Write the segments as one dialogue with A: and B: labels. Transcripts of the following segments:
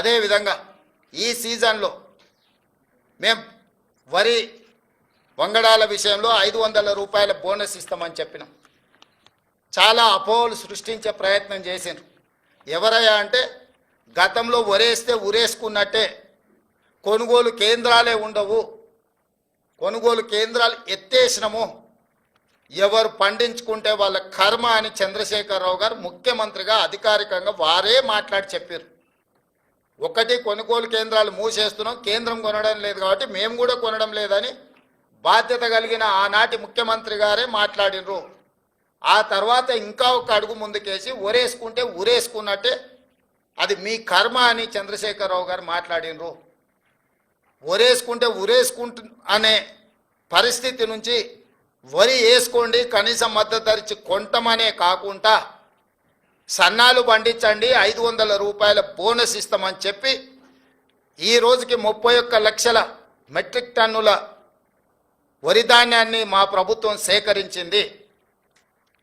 A: అదేవిధంగా ఈ సీజన్లో మేము వరి వంగడాల విషయంలో 500 రూపాయల బోనస్ ఇస్తామని చెప్పినాం. చాలా అపోహలు సృష్టించే ప్రయత్నం చేసిండ్రు. ఎవరయ్యా అంటే గతంలో వరేస్తే ఉరేసుకున్నట్టే కొనుగోలు కేంద్రాలే ఉండవు, కొనుగోలు కేంద్రాలు ఎత్తేసినాము, ఎవరు పండించుకుంటే వాళ్ళ కర్మ అని చంద్రశేఖరరావు గారు ముఖ్యమంత్రిగా అధికారికంగా వారే మాట్లాడి చెప్పారు. ఒకటి కొనుగోలు కేంద్రాలు మూసేస్తున్నాం, కేంద్రం కొనడం లేదు కాబట్టి మేము కూడా కొనడం లేదని బాధ్యత కలిగిన ఆనాటి ముఖ్యమంత్రి గారే మాట్లాడినరు. ఆ తర్వాత ఇంకా ఒక అడుగు ముందుకేసి ఊరేసుకుంటే ఊరేసుకున్నట్టే అది మీ కర్మ అని చంద్రశేఖరరావు గారు మాట్లాడినరు. ఊరేసుకుంటే ఊరేసుకుంటు అనే పరిస్థితి నుంచి వరి వేసుకోండి, కనీసం మద్దతు ధర ఇచ్చి కొంటమనే కాకుండా సన్నాలు పండించండి, 500 రూపాయల బోనస్ ఇస్తామని చెప్పి ఈ రోజుకి 31 లక్షల మెట్రిక్ టన్నుల వరి ధాన్యాన్ని మా ప్రభుత్వం సేకరించింది.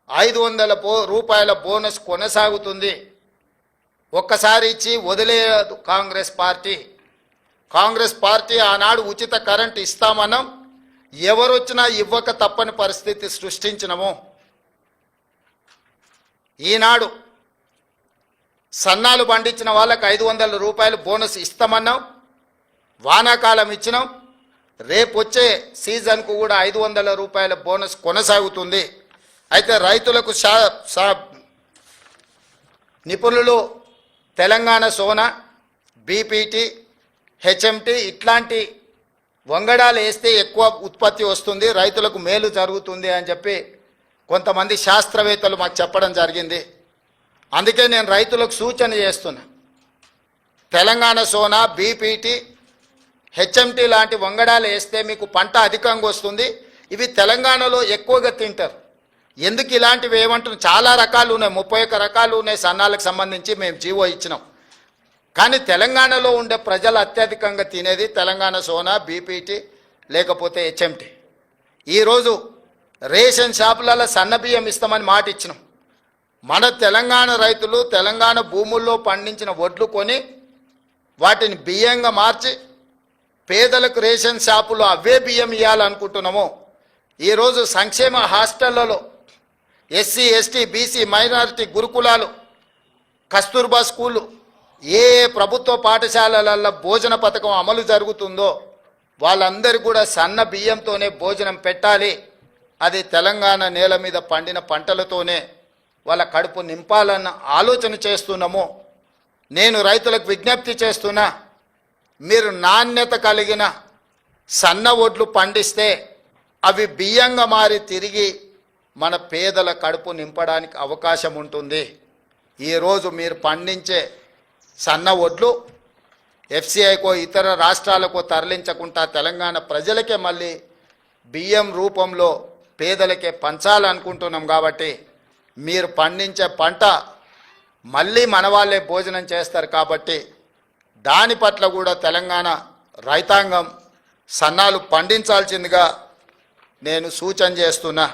A: 500 రూపాయల బోనస్ కొనసాగుతుంది. ఒక్కసారి ఇచ్చి వదిలేయదు కాంగ్రెస్ పార్టీ. కాంగ్రెస్ పార్టీ ఆనాడు ఉచిత కరెంటు ఇస్తామన్నాం, ఎవరొచ్చినా ఇవ్వక తప్పని పరిస్థితి సృష్టించినము. ఈనాడు సన్నాలు పండించిన వాళ్ళకి 500 రూపాయలు బోనస్ ఇస్తామన్నాం, వానాకాలం ఇచ్చినాం, రేపు వచ్చే సీజన్కు కూడా 500 రూపాయల బోనస్ కొనసాగుతుంది. అయితే రైతులకు నిపుణులు తెలంగాణ సోనా, బీపీటీ, హెచ్ఎంటీ ఇట్లాంటి వంగడాలు వేస్తే ఎక్కువ ఉత్పత్తి వస్తుంది, రైతులకు మేలు జరుగుతుంది అని చెప్పి కొంతమంది శాస్త్రవేత్తలు మాకు చెప్పడం జరిగింది. అందుకే నేను రైతులకు సూచన చేస్తున్నా, తెలంగాణ సోనా, బీపీటీ, హెచ్ఎంటీ లాంటి వంగడాలు వేస్తే మీకు పంట అధికంగా వస్తుంది. ఇవి తెలంగాణలో ఎక్కువగా తింటారు. ఎందుకు ఇలాంటివి ఏమంటున్నాం, చాలా రకాలు ఉన్నాయి, 31 రకాలు ఉన్నాయి సన్నాలకు సంబంధించి మేము జీవో ఇచ్చినాం. కానీ తెలంగాణలో ఉండే ప్రజలు అత్యధికంగా తినేది తెలంగాణ సోనా, బీపీటీ లేకపోతే హెచ్ఎంటీ. ఈరోజు రేషన్ షాపులలో సన్న బియ్యం ఇస్తామని మాట ఇచ్చినాం. మన తెలంగాణ రైతులు తెలంగాణ భూముల్లో పండించిన వడ్లు కొని వాటిని బియ్యంగా మార్చి పేదలకు రేషన్ షాపులో అవే బియ్యం ఇవ్వాలనుకుంటున్నాము. ఈరోజు సంక్షేమ హాస్టళ్లలో ఎస్సీ, ఎస్టీ, బీసీ, మైనారిటీ గురుకులాలు, కస్తూర్బా స్కూళ్ళు, ఏ ప్రభుత్వ పాఠశాలలలో భోజన పథకం అమలు జరుగుతుందో వాళ్ళందరూ కూడా సన్న బియ్యంతోనే భోజనం పెట్టాలి. అది తెలంగాణ నేల మీద పండిన పంటలతోనే వాళ్ళ కడుపు నింపాలన్న ఆలోచన చేస్తున్నాము. నేను రైతులకు విజ్ఞప్తి చేస్తున్నా, మీరు నాణ్యత కలిగిన సన్న వడ్లు పండిస్తే అవి బియ్యంగా మారి తిరిగి మన పేదల కడుపు నింపడానికి అవకాశం ఉంటుంది. ఈరోజు మీరు పండించే సన్న వడ్లు ఎఫ్సిఐకో ఇతర రాష్ట్రాలకో తరలించకుండా తెలంగాణ ప్రజలకే మళ్ళీ బియ్యం రూపంలో పేదలకే పంచాలనుకుంటున్నాం. కాబట్టి మీరు పండించే పంట మళ్ళీ మన వాళ్ళే భోజనం చేస్తారు. కాబట్టి దాని పట్ల కూడా తెలంగాణ రైతాంగం సన్నాలు పండించాల్సిందిగా నేను సూచన చేస్తున్నా.